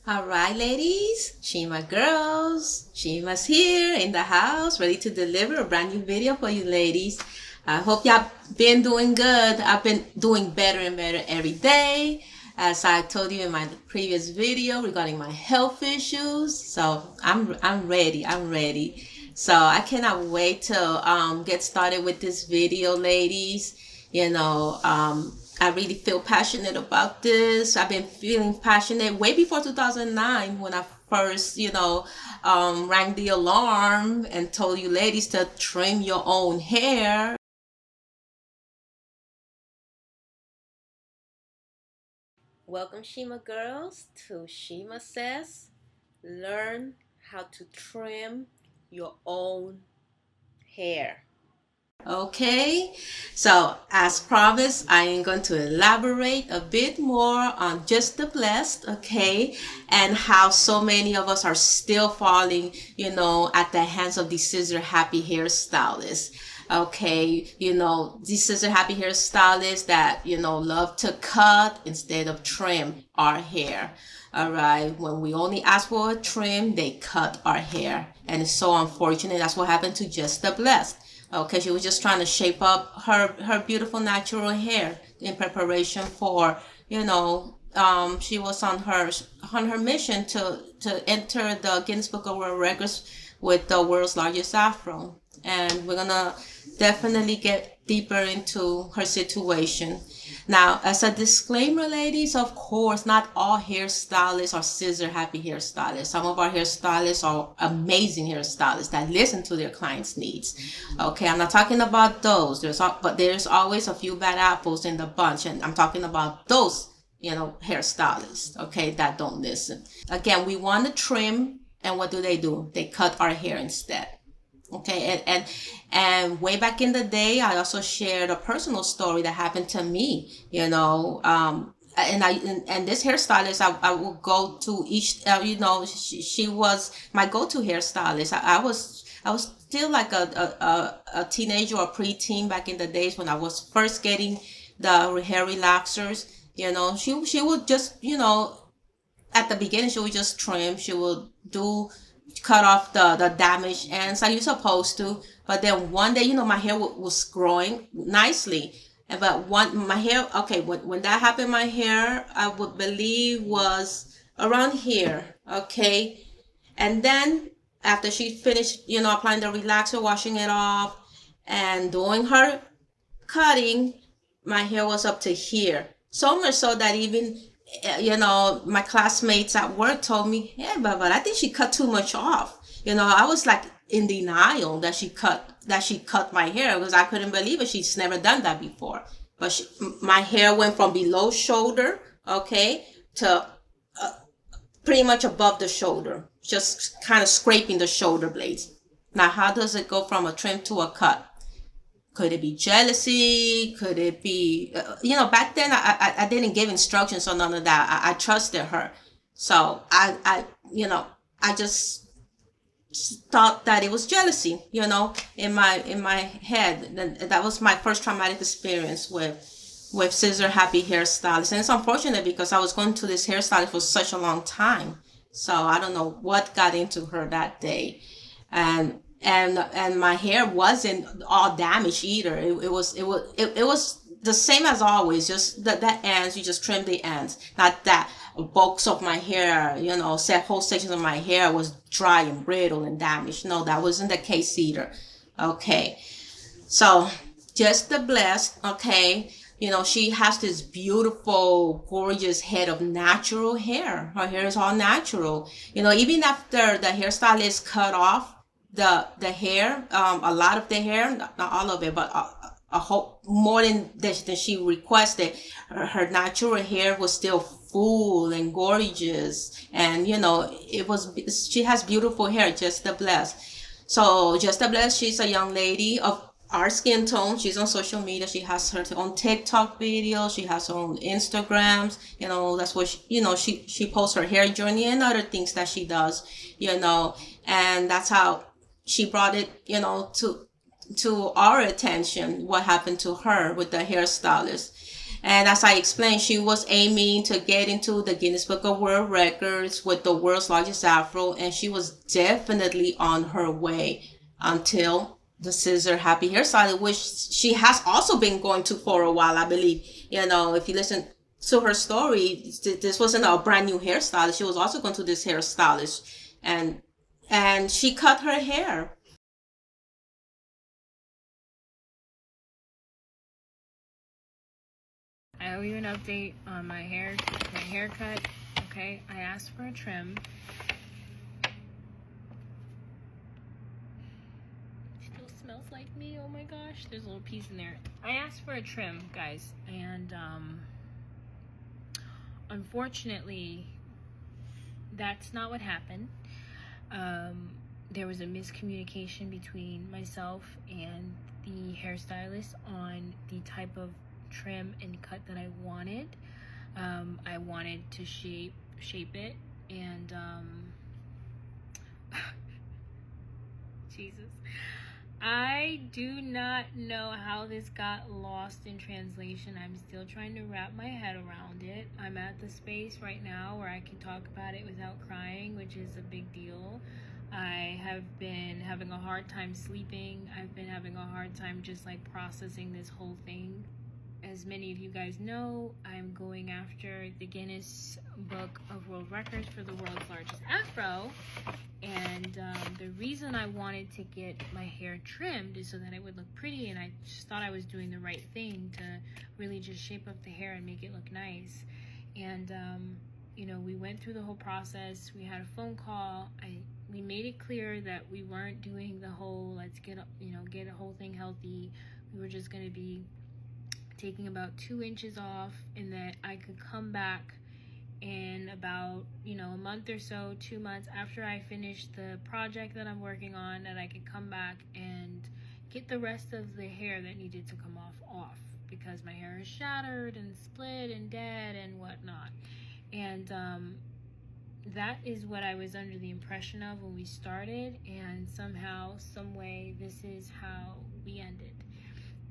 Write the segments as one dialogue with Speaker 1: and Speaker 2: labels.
Speaker 1: All right, ladies, Shima girls, Shima's here in the house, ready to deliver a brand new video for you ladies. I hope y'all been doing good. I've been doing better and better every day, as I told you in my previous video regarding my health issues. So I'm ready. I'm ready. So I cannot wait to get started with this video, ladies. I really feel passionate about this. I've been feeling passionate way before 2009 when I first, rang the alarm and told you ladies to trim your own hair. Welcome, Shima girls, to Shima Says. Learn how to trim your own hair. Okay, so as promised, I am going to elaborate a bit more on Just the Blessed, okay, and how so many of us are still falling, at the hands of these scissor happy hairstylists. Okay, these scissor happy hairstylists that, love to cut instead of trim our hair. All right, when we only ask for a trim, they cut our hair. And it's so unfortunate. That's what happened to Just the Blessed. Okay, she was just trying to shape up her beautiful natural hair in preparation for, she was on her mission to enter the Guinness Book of World Records with the world's largest afro. And we're gonna definitely get deeper into her situation. Now, as a disclaimer, ladies, of course, not all hairstylists are scissor happy hairstylists. Some of our hairstylists are amazing hairstylists that listen to their clients' needs. Okay, I'm not talking about those. But there's always a few bad apples in the bunch, and I'm talking about those, hairstylists, okay, that don't listen. Again, we want to trim, and what do? They cut our hair instead. Okay, and way back in the day, I also shared a personal story that happened to me. And this hairstylist, I will go to each. She was my go-to hairstylist. I was still like a teenager or preteen back in the days when I was first getting the hair relaxers. She would just at the beginning she would just trim. She would cut off the damaged ends like you're supposed to. But then one day, my hair was growing nicely. But my hair, okay, when that happened, my hair, I would believe was around here, okay? And then after she finished, applying the relaxer, washing it off, and doing her cutting, my hair was up to here. So much so that even my classmates at work told me, yeah, but I think she cut too much off. I was like in denial that she cut my hair because I couldn't believe it. She's never done that before. But my hair went from below shoulder, okay, to pretty much above the shoulder, just kind of scraping the shoulder blades. Now, how does it go from a trim to a cut? Could it be jealousy? Could it be, back then I didn't give instructions on none of that. I trusted her. So I just thought that it was jealousy, in my head. That was my first traumatic experience with scissor happy hairstylists. And it's unfortunate because I was going to this hairstylist for such a long time. So I don't know what got into her that day. And my hair wasn't all damaged either. It was the same as always. Just the ends, you just trim the ends. Not that bulks of my hair, whole sections of my hair was dry and brittle and damaged. No, that wasn't the case either. Okay, so Just the Blessed. Okay, she has this beautiful, gorgeous head of natural hair. Her hair is all natural. Even after the hairstylist cut off the hair, a lot of the hair, not all of it, but a whole more than she requested. Her natural hair was still full and gorgeous, and she has beautiful hair. Just the Blessed. So Just the Blessed, she's a young lady of our skin tone. She's on social media. She has her own TikTok videos. She has her own Instagrams. That's what she posts her hair journey and other things that she does. And that's how she brought it, to our attention, what happened to her with the hairstylist. And as I explained, she was aiming to get into the Guinness Book of World Records with the world's largest afro, and she was definitely on her way until the scissor happy hairstyle, which she has also been going to for a while, I believe. You know, if you listen to her story, this wasn't a brand new hairstylist. She was also going to this hairstylist, and she cut her hair.
Speaker 2: I owe you an update on my haircut. Okay, I asked for a trim. Still smells like me. Oh my gosh, there's a little piece in there. I asked for a trim, guys, and unfortunately, that's not what happened. There was a miscommunication between myself and the hairstylist on the type of trim and cut that I wanted. I wanted to shape it, and Jesus, I do not know how this got lost in translation. I'm still trying to wrap my head around it. I'm at the space right now where I can talk about it without crying, which is a big deal. I have been having a hard time sleeping. I've been having a hard time just like processing this whole thing. As many of you guys know, I'm going after the Guinness Book of World Records for the world's largest afro. And the reason I wanted to get my hair trimmed is so that it would look pretty, and I just thought I was doing the right thing to really just shape up the hair and make it look nice. And you know, we went through the whole process. We had a phone call. We made it clear that we weren't doing the whole let's get a whole thing healthy. We were just going to be taking about 2 inches off, and that I could come back in about a month or so, 2 months after I finished the project that I'm working on, that I could come back and get the rest of the hair that needed to come off, because my hair is shattered and split and dead and whatnot. And that is what I was under the impression of when we started, and somehow, some way, this is how we ended.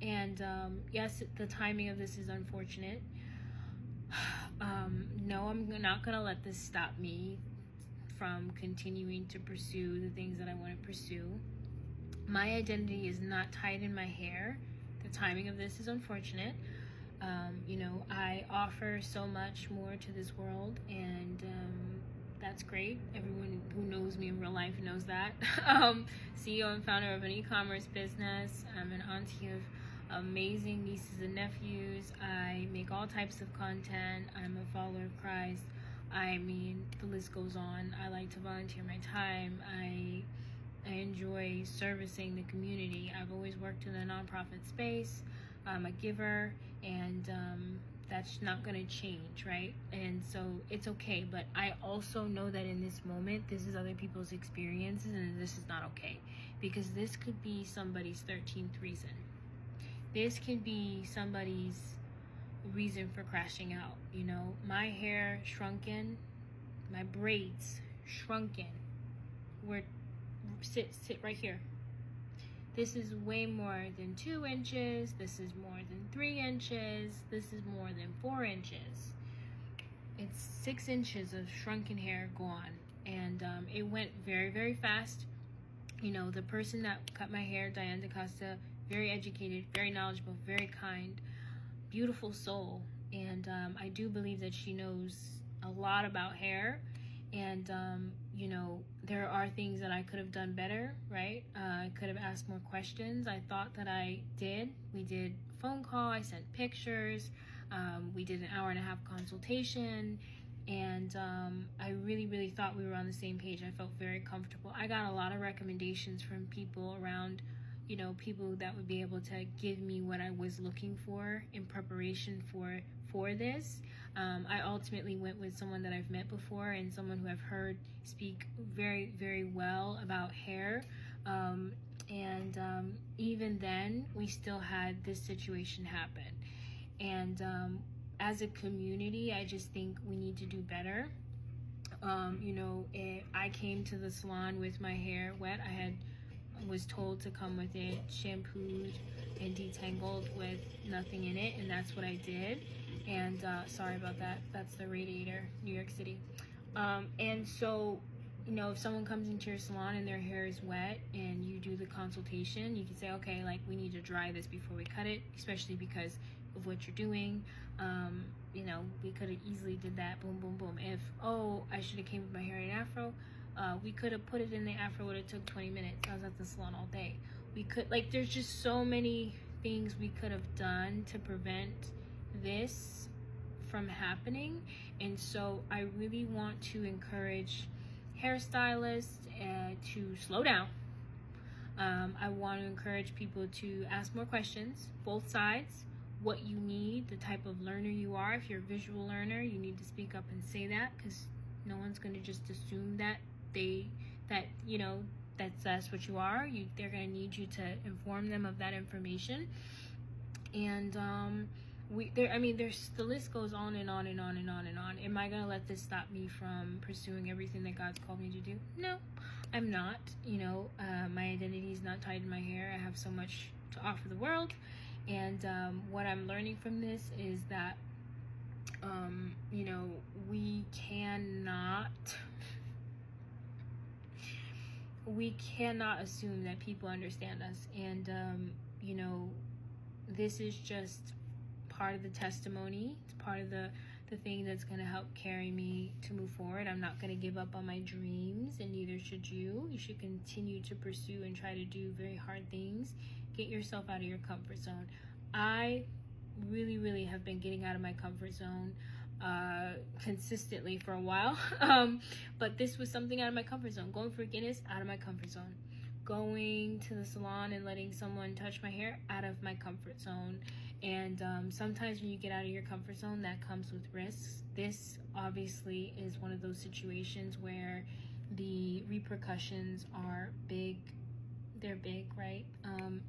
Speaker 2: And yes, the timing of this is unfortunate. No, I'm not gonna let this stop me from continuing to pursue the things that I want to pursue. My identity is not tied in my hair. The timing of this is unfortunate. I offer so much more to this world, and that's great. Everyone who knows me in real life knows that. CEO and founder of an e-commerce business. I'm an auntie of amazing nieces and nephews. I make all types of content. I'm a follower of Christ. I mean, the list goes on. I like to volunteer my time. I enjoy servicing the community. I've always worked in the nonprofit space. I'm a giver, and that's not going to change, right? And so it's okay, but I also know that in this moment, this is other people's experiences, and this is not okay, because this could be somebody's 13th reason. This could be somebody's reason for crashing out. My hair shrunken, my braids shrunken, sit right here. This is way more than 2 inches. This is more than 3 inches. This is more than 4 inches. It's 6 inches of shrunken hair gone. And it went very, very fast. The person that cut my hair, Diane DaCosta, very educated, very knowledgeable, very kind, beautiful soul. And I do believe that she knows a lot about hair. And there are things that I could have done better, right? I could have asked more questions. I thought that I did. We did a phone call. I sent pictures. We did an 1.5-hour consultation. And I really, really thought we were on the same page. I felt very comfortable. I got a lot of recommendations from people around, people that would be able to give me what I was looking for in preparation for this. I ultimately went with someone that I've met before, and someone who I've heard speak very, very well about hair. Even then, we still had this situation happen. And as a community, I just think we need to do better. I came to the salon with my hair wet. I was told to come with it shampooed and detangled with nothing in it, and that's what I did. And sorry about that. That's the radiator, New York City. And so, you know, if someone comes into your salon and their hair is wet and you do the consultation, you can say, okay, like, we need to dry this before we cut it, especially because of what you're doing. You know, we could have easily did that, boom, boom, boom. If, oh, I should have came with my hair in afro, we could have put it in the afro, would have took 20 minutes. I was at the salon all day. We could, like, there's just so many things we could have done to prevent this from happening. And so I really want to encourage hairstylists to slow down. I want to encourage people to ask more questions, both sides, what you need, the type of learner you are. If you're a visual learner, you need to speak up and say that, because no one's going to just assume that you know, that's what you are. They're going to need you to inform them of that information. And the list goes on and on and on and on and on. Am I gonna let this stop me from pursuing everything that God's called me to do? No, I'm not. You know, my identity is not tied to my hair. I have so much to offer the world. And what I'm learning from this is that, you know, we cannot assume that people understand us. And, you know, this is just part of the testimony. It's part of the thing that's going to help carry me to move forward. I'm not going to give up on my dreams, and neither should you. You should continue to pursue and try to do very hard things. Get yourself out of your comfort zone. I really, really have been getting out of my comfort zone consistently for a while. But this was something out of my comfort zone. Going for Guinness, out of my comfort zone. Going to the salon and letting someone touch my hair, out of my comfort zone. And sometimes when you get out of your comfort zone, that comes with risks. This obviously is one of those situations where the repercussions are big. They're big, right?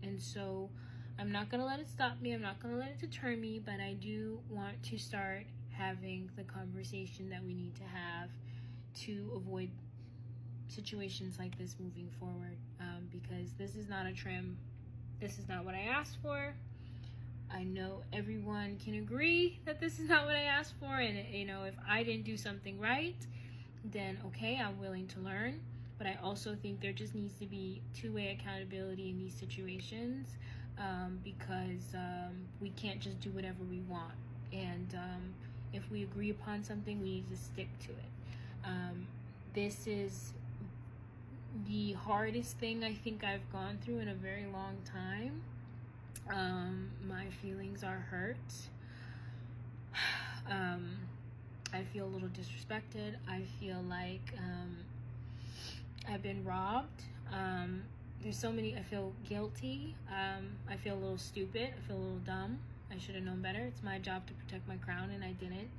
Speaker 2: And so I'm not going to let it stop me. I'm not going to let it deter me, but I do want to start having the conversation that we need to have to avoid situations like this moving forward, because this is not a trim. This is not what I asked for. I know everyone can agree that this is not what I asked for, and you know, if I didn't do something right, then okay, I'm willing to learn. But I also think there just needs to be two-way accountability in these situations, because we can't just do whatever we want. And if we agree upon something, we need to stick to it. This is the hardest thing I think I've gone through in a very long time. My feelings are hurt. I feel a little disrespected. I feel like I've been robbed. There's so many. I feel guilty. I feel a little stupid. I feel a little dumb. I should have known better. It's my job to protect my crown, and I didn't.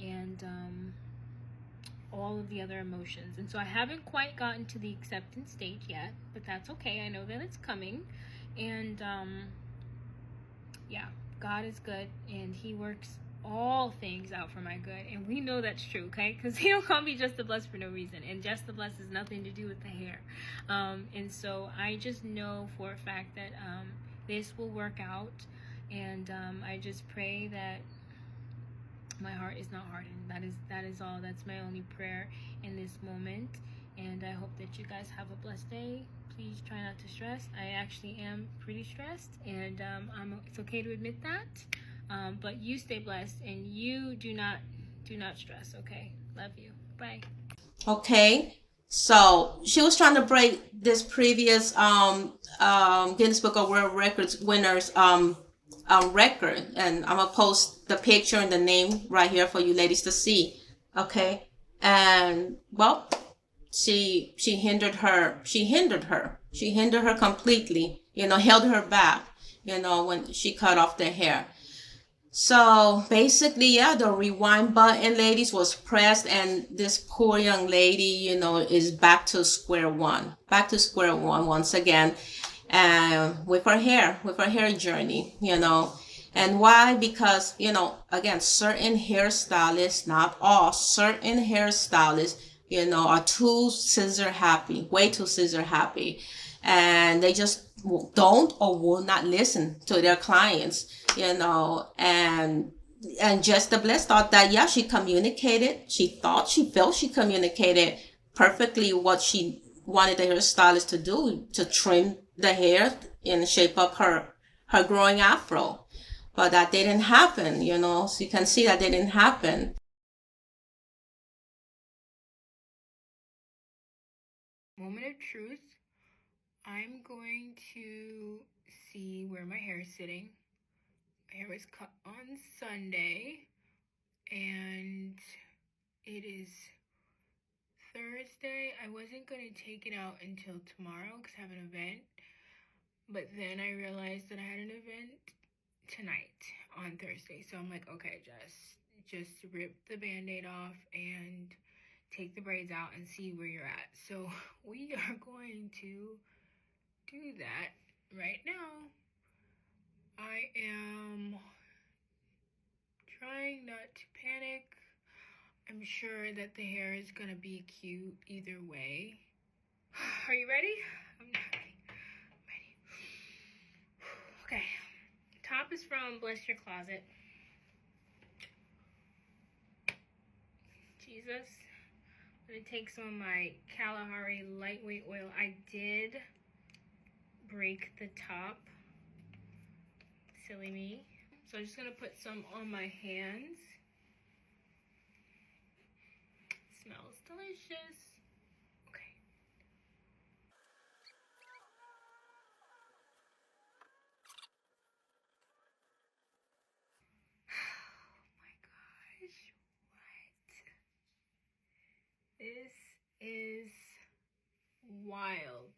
Speaker 2: And all of the other emotions. And so I haven't quite gotten to the acceptance stage yet, but that's okay. I know that it's coming. And yeah, God is good, and he works all things out for my good, and we know that's true, okay? Because he don't call me Just the Blessed for no reason, and Just the Blessed has nothing to do with the hair. And so I just know for a fact that this will work out, and I just pray that my heart is not hardened. That is all. That's my only prayer in this moment, and I hope that you guys have a blessed day. Please try not to stress. I actually am pretty stressed, and it's okay to admit that. But you stay blessed, and you do not stress. Okay, love you. Bye.
Speaker 1: Okay, so she was trying to break this previous Guinness Book of World Records winners record, and I'm gonna post the picture and the name right here for you ladies to see. Okay, and well, she hindered her completely, you know, held her back, you know, when she cut off the hair. So basically, yeah, the rewind button, ladies, was pressed, and this poor young lady, you know, is back to square one once again, with her hair journey, you know. And why? Because, you know, again, certain hairstylists, not all, certain hairstylists, you know, are too scissor happy, way too scissor happy. And they just don't or will not listen to their clients, you know. And and Jessica Bliss thought that, yeah, she felt she communicated perfectly what she wanted the hairstylist to do, to trim the hair and shape up her growing afro. But that didn't happen, so you can see that didn't happen.
Speaker 2: Moment of truth. I'm going to see where my hair is sitting. My hair was cut on Sunday, and it is Thursday. I wasn't going to take it out until tomorrow because I have an event. But then I realized that I had an event tonight on Thursday. So I'm like, okay, just rip the band-aid off and take the braids out and see where you're at. So we are going to do that right now. I am trying not to panic. I'm sure that the hair is gonna be cute either way. Are you ready? I'm not ready. I'm ready. Okay. Top is from Bless Your Closet. Jesus. I'm gonna take some of my Kalahari lightweight oil. I did break the top. Silly me. So I'm just gonna put some on my hands. Smells delicious. Okay. Oh my gosh. What? This is wild.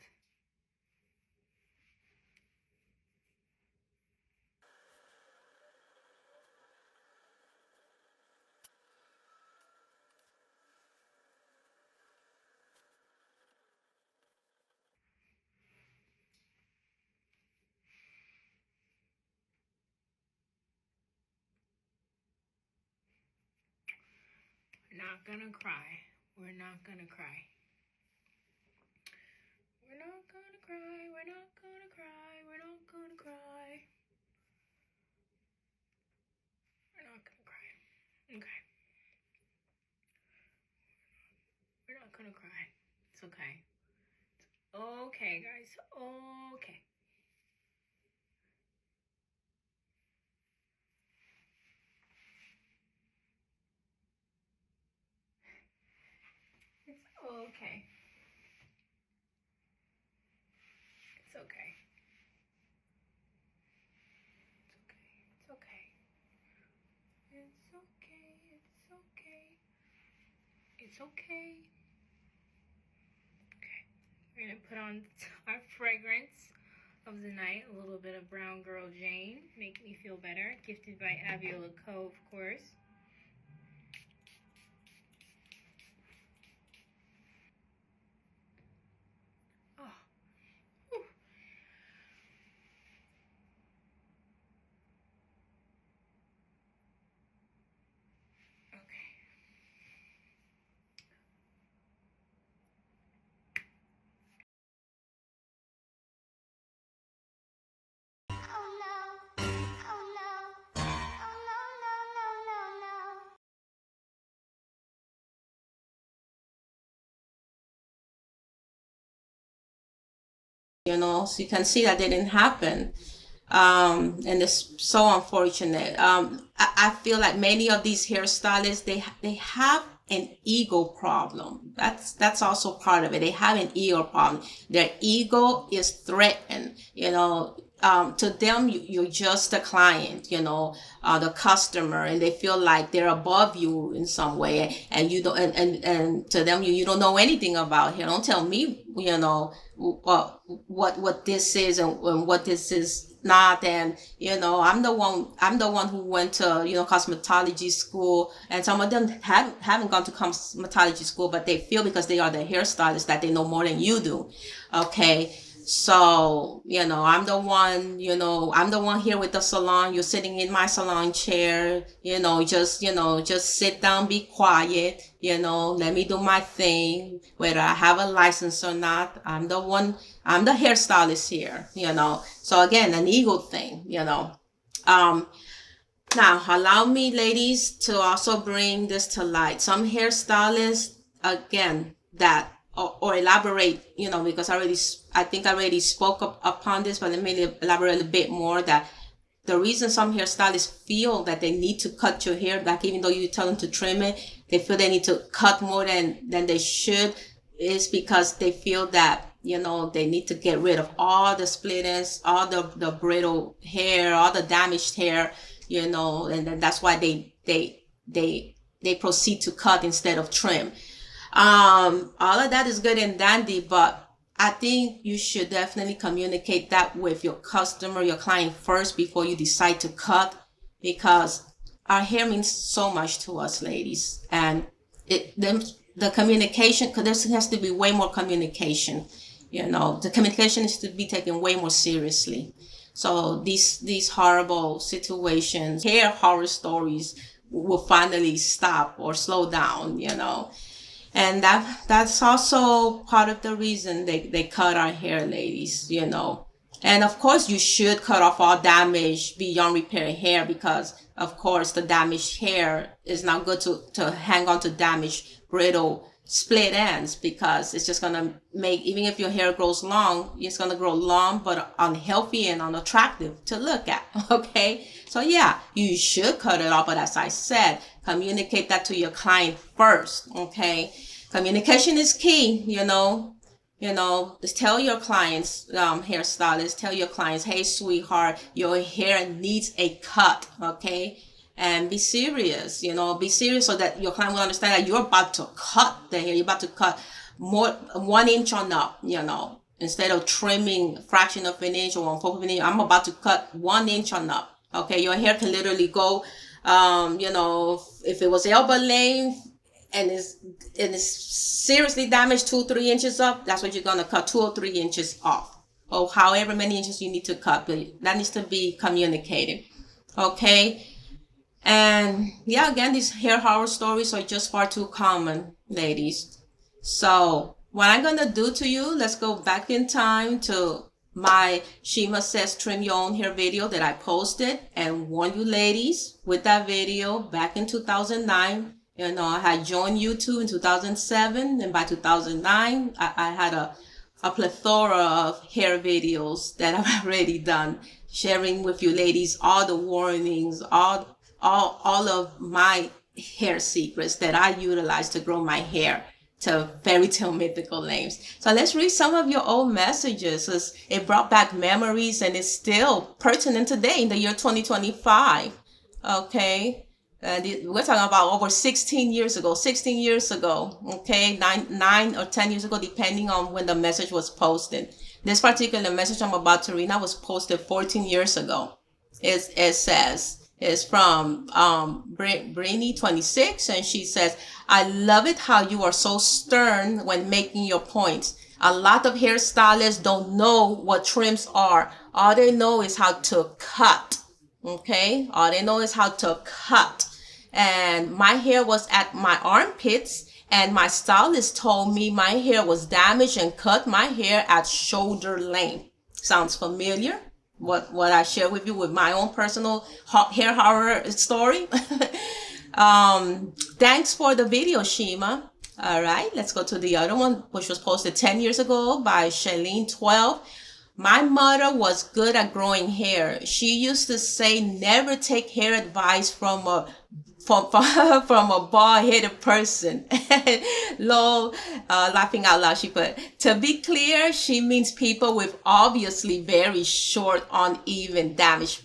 Speaker 2: We're not gonna cry. We're not gonna cry. We're not gonna cry. We're not gonna cry. We're not gonna cry. We're not gonna cry. Okay. We're not gonna cry. It's okay. It's okay, guys. Okay. It's okay. It's okay. It's okay. It's okay. It's okay. It's okay. Okay. We're gonna put on our fragrance of the night, a little bit of Brown Girl Jane, make me feel better, gifted by Aviola Co, of course. Oh, whew. Okay. Oh no. Oh no. Oh no, no, no, no, no.
Speaker 1: So you can see that didn't happen. And it's so unfortunate. I feel like many of these hairstylists, they have an ego problem. That's also part of it. They have an ego problem. Their ego is threatened. To them, you're just a client. The customer, and they feel like they're above you in some way, and you don't. And to them, you don't know anything about hair. Don't tell me, what this is and what this is not. And I'm the one who went to cosmetology school, and some of them haven't gone to cosmetology school, but they feel because they are the hairstylists that they know more than you do. Okay. So, I'm the one here with the salon. You're sitting in my salon chair, just sit down, be quiet, let me do my thing, whether I have a license or not. I'm the hairstylist here. So again, an ego thing. Um, Now, allow me, ladies, to also bring this to light. Some hairstylists, again, that or elaborate, because I think I already spoke upon this, but let me elaborate a bit more. That the reason some hairstylists feel that they need to cut your hair back, even though you tell them to trim it, they feel they need to cut more than they should, is because they feel that, they need to get rid of all the split ends, all the brittle hair, all the damaged hair, and then that's why they proceed to cut instead of trim. All of that is good and dandy, but I think you should definitely communicate that with your customer, your client first before you decide to cut, because our hair means so much to us, ladies. And the communication, because there has to be way more communication. The communication is to be taken way more seriously. So these horrible situations, hair horror stories will finally stop or slow down, And that's also part of the reason they cut our hair, ladies, And of course, you should cut off all damaged beyond repair hair, because, of course, the damaged hair is not good to hang on to damaged, brittle, split ends, because it's just going to make, even if your hair grows long, it's going to grow long but unhealthy and unattractive to look at, okay? So yeah, you should cut it off, but as I said, communicate that to your client first, okay? Communication is key, just tell your clients, hairstylists, tell your clients, hey, sweetheart, your hair needs a cut, okay? And be serious, be serious so that your client will understand that you're about to cut the hair. You're about to cut 1 inch on up, instead of trimming fraction of an inch or 1/4 of an inch. I'm about to cut 1 inch on up. Okay. Your hair can literally go, if it was elbow length and it's seriously damaged 2-3 inches up, that's what you're going to cut, 2 or 3 inches off, or however many inches you need to cut, but that needs to be communicated. Okay. And yeah, again, these hair horror stories are just far too common, ladies. So what I'm going to do to you, let's go back in time to my Shima Says Trim Your Own Hair video that I posted and warned you ladies with that video back in 2009. I had joined YouTube in 2007, and by 2009, I had a plethora of hair videos that I've already done, sharing with you ladies all the warnings, all of my hair secrets that I utilize to grow my hair to fairy tale mythical names. So let's read some of your old messages, as it brought back memories and it's still pertinent today in the year 2025. Okay. We're talking about over 16 years ago, okay, 9 or 10 years ago, depending on when the message was posted. This particular message I'm about to read now was posted 14 years ago. It says, it's from Brainy 26, and she says, I love it how you are so stern when making your points. A lot of hairstylists don't know what trims are. All they know is how to cut. Okay? All they know is how to cut. And my hair was at my armpits, and my stylist told me my hair was damaged and cut my hair at shoulder length. Sounds familiar? What I share with you with my own personal hair horror story. Thanks for the video, Shima. All right, let's go to the other one, which was posted 10 years ago by Shailene 12. My mother was good at growing hair. She used to say, never take hair advice from a bald-headed person. Lol, laughing out loud, she put. To be clear, she means people with obviously very short, uneven, damaged,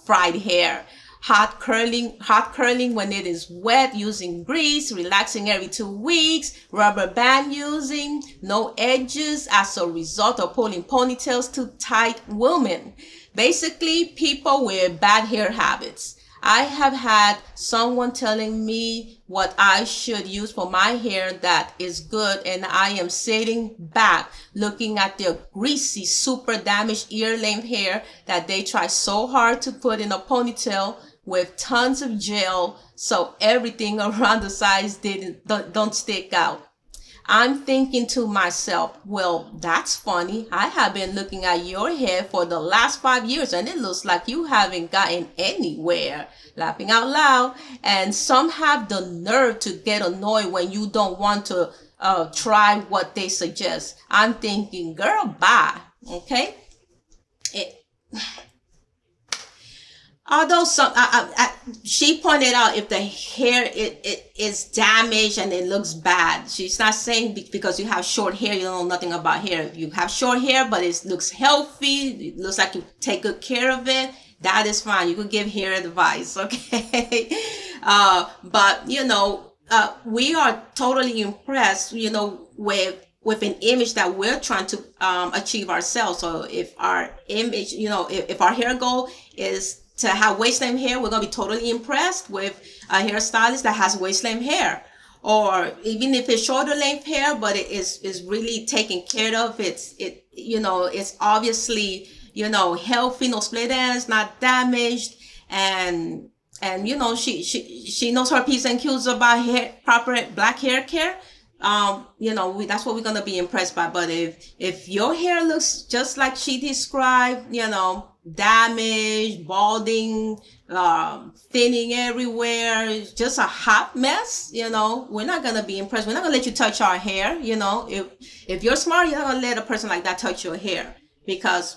Speaker 1: fried hair. Hot curling when it is wet, using grease, relaxing every 2 weeks, rubber band using, no edges as a result of pulling ponytails too tight women. Basically, people with bad hair habits. I have had someone telling me what I should use for my hair that is good, and I am sitting back looking at their greasy, super damaged ear-length hair that they try so hard to put in a ponytail with tons of gel so everything around the sides don't stick out. I'm thinking to myself, well, that's funny. I have been looking at your hair for the last 5 years and it looks like you haven't gotten anywhere. Laughing out loud. And some have the nerve to get annoyed when you don't want to try what they suggest. I'm thinking, girl, bye. Okay? Although she pointed out if the hair it is damaged and it looks bad, she's not saying because you have short hair you don't know nothing about hair. You have short hair but it looks healthy, it looks like you take good care of it, that is fine. You could give hair advice, okay? But we are totally impressed, with an image that we're trying to achieve ourselves. So if our image, if our hair goal is to have waist-length hair, we're gonna be totally impressed with a hairstylist that has waist-length hair. Or even if it's shoulder length hair, but it is really taken care of. It's obviously, healthy, no split ends, not damaged, and she knows her P's and Q's about proper black hair care. That's what we're gonna be impressed by. But if your hair looks just like she described, damaged, balding, thinning everywhere, just a hot mess, we're not gonna be impressed. We're not gonna let you touch our hair. If you're smart, you're not gonna let a person like that touch your hair, because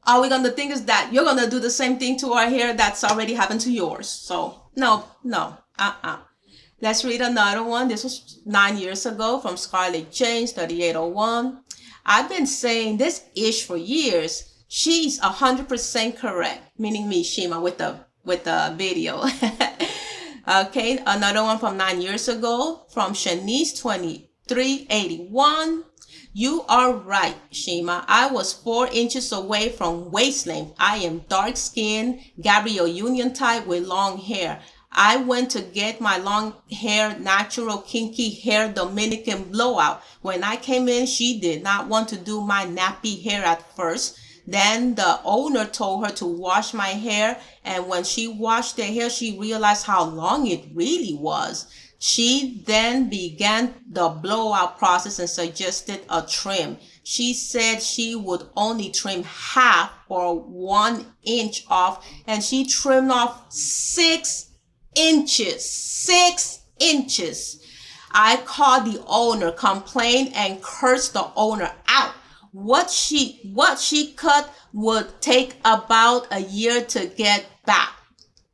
Speaker 1: all we're gonna think is that you're gonna do the same thing to our hair that's already happened to yours. So no. Let's read another one. This was 9 years ago from Scarlett James, 3801. I've been saying this ish for years. She's 100% correct, meaning me, Shima, with the video. Okay, another one from 9 years ago from Shanice, 2381. You are right, Shima. I was 4 inches away from waist length. I am dark skinned, Gabrielle Union type with long hair. I went to get my long hair, natural kinky hair Dominican blowout. When I came in, she did not want to do my nappy hair at first. Then the owner told her to wash my hair. And when she washed the hair, she realized how long it really was. She then began the blowout process and suggested a trim. She said she would only trim half or 1 inch off, and she trimmed off 6 inches. 6 inches. I called the owner, complained, and cursed the owner out. What she cut would take about a year to get back.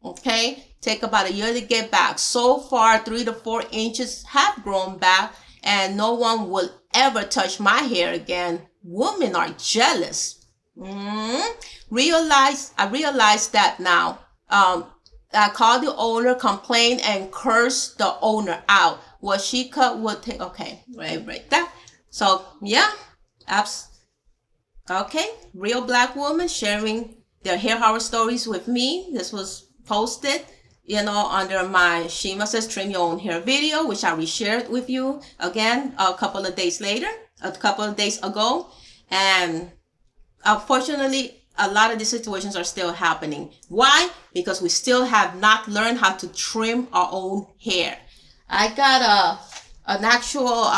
Speaker 1: Okay? Take about a year to get back. So far, 3 to 4 inches have grown back, and no one will ever touch my hair again. Women are jealous. I realized that now. I called the owner, complained, and cursed the owner out. What she cut would take, okay, right there. So, yeah, okay, real black woman sharing their hair horror stories with me. This was posted, under my Shima Says Trim Your Own Hair video, which I reshared with you again a couple of days ago. And unfortunately, a lot of these situations are still happening. Why? Because we still have not learned how to trim our own hair. I got an actual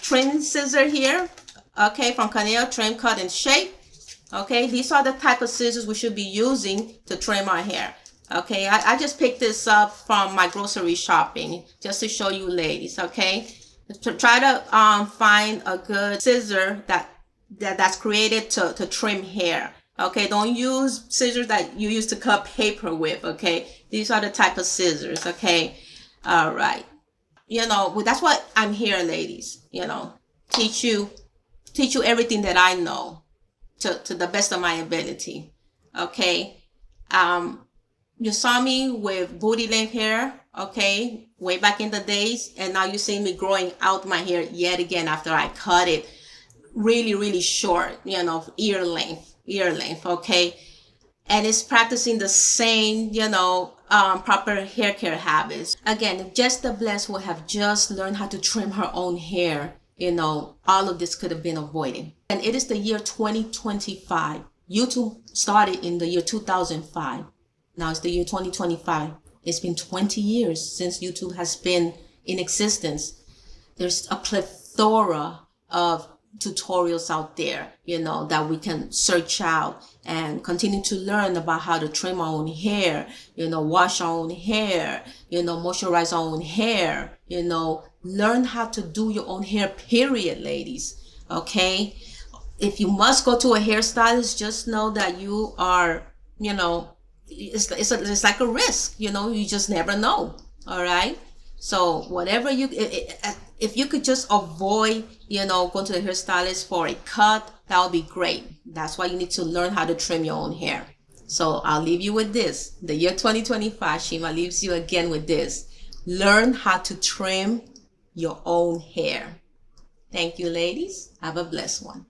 Speaker 1: trim scissor here, okay, from Caneo Trim, Cut, and Shape. Okay, these are the type of scissors we should be using to trim our hair. Okay, I just picked this up from my grocery shopping just to show you ladies, okay? To try to find a good scissor that's created to trim hair. Okay, don't use scissors that you use to cut paper with, okay? These are the type of scissors, okay? All right. That's what I'm here, ladies. Teach you everything that I know to the best of my ability, okay? You saw me with booty length hair, okay, way back in the days, and now you see me growing out my hair yet again after I cut it really, really short, ear length, okay? And it's practicing the same, proper hair care habits. Again, if just the blessed would have just learned how to trim her own hair, all of this could have been avoided. And it is the year 2025. YouTube started in the year 2005. Now it's the year 2025. It's been 20 years since YouTube has been in existence. There's a plethora of tutorials out there, that we can search out and continue to learn about how to trim our own hair, wash our own hair, moisturize our own hair, learn how to do your own hair, period, ladies. Okay? If you must go to a hairstylist, just know that you are, it's like a risk, you just never know. All right. So whatever if you could just avoid, going to the hairstylist for a cut, that would be great. That's why you need to learn how to trim your own hair. So I'll leave you with this. The year 2025, Shima leaves you again with this. Learn how to trim your own hair. Thank you, ladies. Have a blessed one.